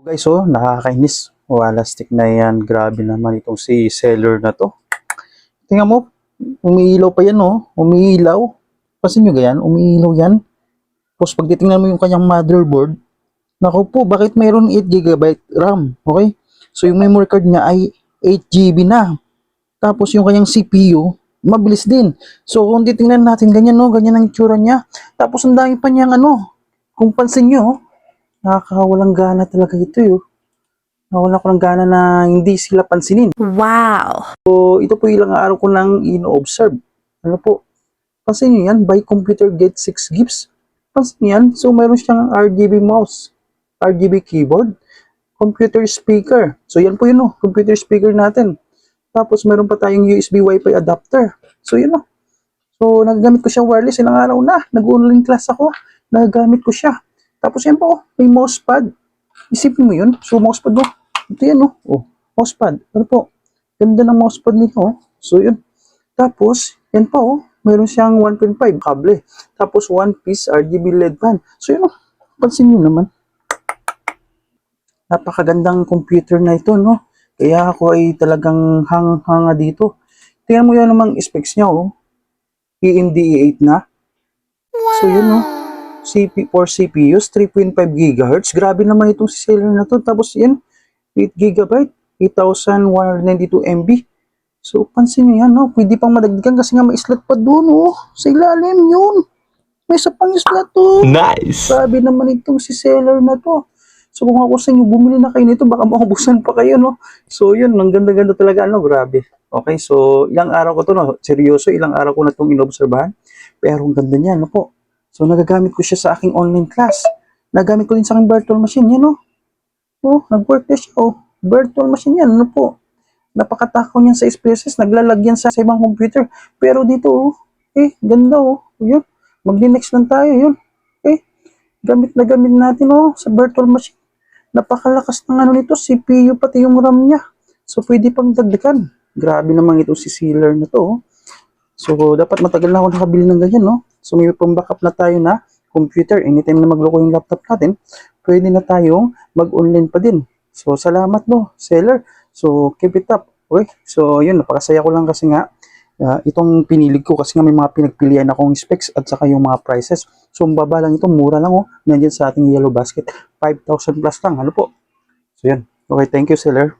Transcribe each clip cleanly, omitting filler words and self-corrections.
Guys, oh, nakakainis. Wala stick na yan. Grabe naman itong si seller na to. Tingnan mo, umiilaw pa yan, oh. Umiilaw. Pasin nyo ganyan, umiilaw yan. Tapos pag titingnan mo yung kanyang motherboard, naku po, bakit mayroon 8GB RAM? Okay? So yung memory card niya ay 8GB na. Tapos yung kanyang CPU, mabilis din. So kung titingnan natin, ganyan, no? Ganyan ang itsura niya. Tapos ang dami pa niyang ano, kung pansin nyo, nakakawalang gana talaga ito, yun. Nawala ko ng gana na hindi sila pansinin. Wow! So, ito po ilang araw ko nang ino-observe. Ano po? Pansin nyo yan, by computer get 6 gigs. Pansin nyo yan, so mayroon siyang RGB mouse, RGB keyboard, computer speaker. So, yan po yun, oh, computer speaker natin. Tapos, mayroon pa tayong USB Wi-Fi adapter. So, yun, oh. So, nagagamit ko siya wireless ilang araw na. Nag-online class ako. Nagagamit ko siya. Tapos, yan po, oh, may mousepad. Isipin mo yun. So, mousepad mo. Ito yan, oh. Oh, mousepad. Ano po? Ganda ng mousepad nito, oh. So, yun. Tapos, yan pa, oh. Meron siyang 1.5 kable. Tapos, 1 piece RGB LED fan. So, yun, oh. Pansin nyo naman. Napakagandang computer na ito, no? Kaya ako ay talagang hanga dito. Tingnan mo yun namang specs niya, oh. AMD E8 na. So, yun, oh. For CPUs, 3.5 GHz. Grabe naman itong si seller na to. Tapos yan, 8 GB, 8,192 MB. So, pansin nyo yan, no? Pwede pang madagdagan kasi nga may slot pa doon, oh. Sa ilalim yun. May isa pang slot, oh. Nice! Grabe naman itong si seller na to. So, kung ako sa inyo, bumili na kayo nito, baka maubusan pa kayo, no? So, yun, ang ganda-ganda talaga, no? Grabe. Okay, so, ilang araw ko to, no? Seryoso, ilang araw ko na itong inobserbahan. Pero ang ganda niya, no po? So, nagagamit ko siya sa aking online class. Nagamit ko din sa aking virtual machine. Yan, oh. Oh, nag-work na siya, oh. Virtual machine yan, ano po. Napakatakaw niyan sa spaces. Naglalagyan sa ibang computer. Pero dito, oh. Ganda, oh. Yun. Magdi-next lang tayo, yun. Gamit na gamit natin, oh. Sa virtual machine. Napakalakas ng ano nito. CPU, pati yung RAM niya. So, pwede pang dagdagan. Grabe naman ito si seller na to, oh. So, dapat matagal na ako nakabili ng ganyan, no? So, may pang-backup na tayo na computer. Anytime na magloko yung laptop natin, pwede na tayong mag-online pa din. So, salamat, no, seller. So, keep it up. Okay? So, yun, napakasaya ko lang kasi nga, itong pinilig ko kasi nga may mga pinagpilian akong specs at saka yung mga prices. So, ang baba lang ito, mura lang, oh. Nandiyan sa ating yellow basket. 5,000 plus lang. Ano po? So, yun. Okay, thank you, seller.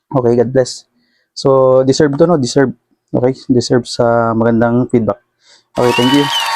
Okay, God bless. So, deserve to, no? Deserve. Okay, deserve sa magandang feedback. Okay, thank you.